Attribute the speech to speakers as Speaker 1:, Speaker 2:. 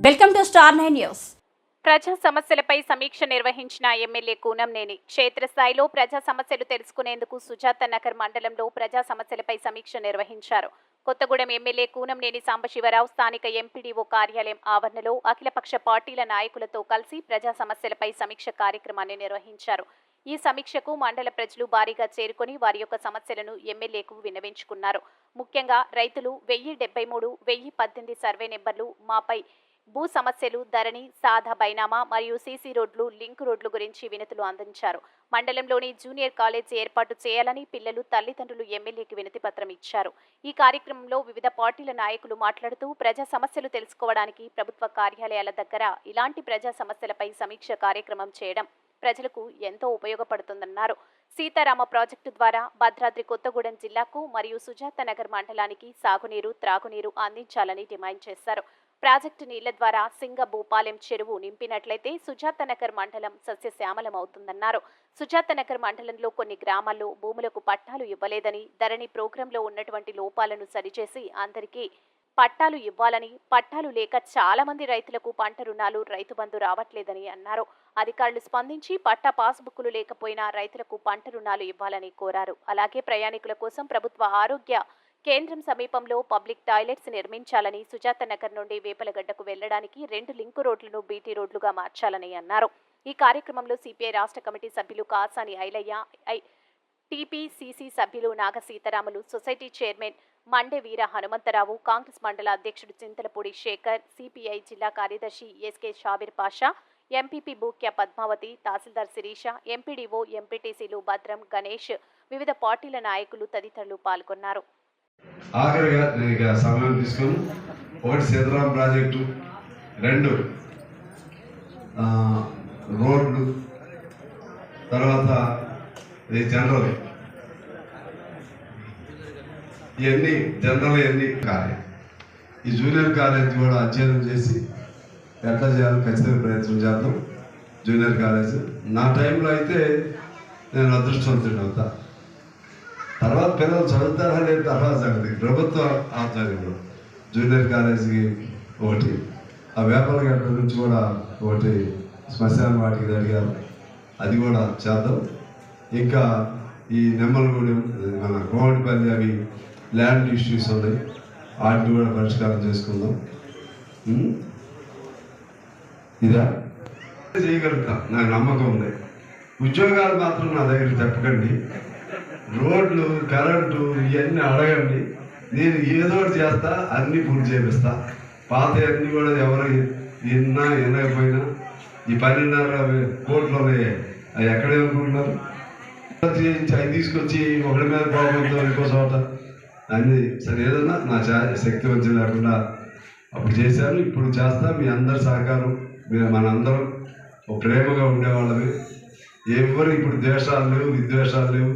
Speaker 1: Welcome to star 9 news.
Speaker 2: ప్రజా సమస్యలపై సమీక్ష నిర్వహించిన ఎమ్మెల్యే కూనంనేని క్షేత్రస్థాయిలో ప్రజా సమస్యలు తెలుసుకునేందుకు సుజాత నగర్ మండలంలో ప్రజా సమస్యలపై సమీక్ష నిర్వహించారు. కొత్తగూడెం ఎమ్మెల్యే కూనంనేని సాంబశివరావు స్థానిక ఎంపీడీఓ కార్యాలయం ఆవరణలో అఖిలపక్ష పార్టీల నాయకులతో కలిసి ప్రజా సమస్యలపై సమీక్ష కార్యక్రమాన్ని నిర్వహించారు. ఈ సమీక్షకు మండల ప్రజలు భారీగా చేరుకొని వారి యొక్క సమస్యలను ఎమ్మెల్యేకు విన్నవించుకున్నారు. ముఖ్యంగా రైతులు 1073, 1018 సర్వే నెంబర్లు, మాపై భూ సమస్యలు, ధరణి, సాదా బైనామా మరియు సీసీ రోడ్లు, లింక్ రోడ్లు గురించి వినతులు అందించారు. మండలంలోని జూనియర్ కాలేజ్ ఏర్పాటు చేయాలని పిల్లలు, తల్లిదండ్రులు ఎమ్మెల్యేకి వినతి పత్రం ఇచ్చారు. ఈ కార్యక్రమంలో వివిధ పార్టీల నాయకులు మాట్లాడుతూ ప్రజా సమస్యలు తెలుసుకోవడానికి ప్రభుత్వ కార్యాలయాల దగ్గర ఇలాంటి ప్రజా సమస్యలపై సమీక్ష కార్యక్రమం చేయడం ప్రజలకు ఎంతో ఉపయోగపడుతుందన్నారు. సీతారామ ప్రాజెక్టు ద్వారా భద్రాద్రి కొత్తగూడెం జిల్లాకు మరియు సుజాత నగర్ మండలానికి సాగునీరు, త్రాగునీరు అందించాలని డిమాండ్ చేశారు. ప్రాజెక్టు నీళ్ల ద్వారా సింగభూపాలెం చెరువు నింపినట్లయితే సుజాత నగర్ మండలం సస్యశ్యామలమవుతుందన్నారు. సుజాత నగర్ మండలంలో కొన్ని గ్రామాల్లో భూములకు పట్టాలు ఇవ్వలేదని, ధరణి ప్రోగ్రాంలో ఉన్నటువంటి లోపాలను సరిచేసి అందరికీ పట్టాలు ఇవ్వాలని, పట్టాలు లేక చాలా మంది రైతులకు పంట రుణాలు, రైతు బంధు రావట్లేదని అన్నారు. అధికారులు స్పందించి పట్టా పాస్బుక్లు లేకపోయినా రైతులకు పంట రుణాలు ఇవ్వాలని కోరారు. అలాగే ప్రయాణికుల కోసం ప్రభుత్వ ఆరోగ్య కేంద్రం సమీపంలో పబ్లిక్ టాయిలెట్స్ నిర్మించాలని, సుజాత నగర్ నుండి వేపలగడ్డకు వెళ్లడానికి 2 లింకు రోడ్లను బీటీ రోడ్లుగా మార్చాలని అన్నారు. ఈ కార్యక్రమంలో సిపిఐ రాష్ట్ర కమిటీ సభ్యులు కాసాని ఐలయ్య, టీపీసీసీ సభ్యులు నాగ సీతారాములు, సొసైటీ చైర్మన్ మండే వీర హనుమంతరావు, కాంగ్రెస్ మండల అధ్యక్షుడు చింతలపూడి శేఖర్, సిపిఐ జిల్లా కార్యదర్శి ఎస్కే షాబీర్ పాషా, ఎంపీపీ బూక్య పద్మావతి, తహసీల్దార్ శిరీష, ఎంపీడీఓ, ఎంపీటీసీలు భద్రం, గణేష్, వివిధ పార్టీల నాయకులు తదితరులు పాల్గొన్నారు.
Speaker 3: ఆఖరిగా నేను సమయం తీసుకొని 1 సీతారాం ప్రాజెక్టు, 2 రోడ్లు, తర్వాత జనరల్ ఇవన్నీ కాలేజ్, ఈ జూనియర్ కాలేజ్ కూడా అధ్యయనం చేసి ఎట్లా చేయాలో ఖచ్చితంగా ప్రయత్నం చేద్దాం. జూనియర్ కాలేజ్ నా టైంలో అయితే నేను అదృష్టవంతుడిని అవుతా. తర్వాత పిల్లలు చదువుతారా లేదు తర్వాత సంగతి. ప్రభుత్వ ఆధ్వర్యంలో జూనియర్ కాలేజీకి ఒకటి, ఆ వేపలగడ్డ నుంచి కూడా ఒకటి శ్మశాన వాటికి అడిగారు, అది కూడా చేద్దాం. ఇంకా ఈ నెమ్మలగూడెం, మన కోమటిపల్లి అవి ల్యాండ్ ఇష్యూస్ ఉన్నాయి, వాటిని కూడా పరిష్కారం చేసుకుందాం. ఇదా చేయగలుగుతాం, నాకు నమ్మకం ఉంది. ఉద్యోగాలు మాత్రం నా దగ్గర చెప్పకండి, రోడ్లు, కరెంటు ఇవన్నీ అడగండి, నేను ఏదో ఒకటి చేస్తా, అన్నీ పూర్తి చేపిస్తా. పాత అన్నీ కూడా ఎవరు వినకపోయినా ఈ 12.5 కోట్లు ఉన్నాయి, అవి ఎక్కడే అనుకుంటున్నారు, అవి తీసుకొచ్చి ఒకరి మీద బాగుందో ఇంకో చోట అన్నీ సరే ఏదన్నా నా శక్తి వచ్చి లేకుండా అప్పుడు చేశాను, ఇప్పుడు చేస్తా. మీ అందరి సహకారం, మనందరం ప్రేమగా ఉండేవాళ్ళమే. ఎవరు ఇప్పుడు ద్వేషాలు లేవు, విద్వేషాలు లేవు.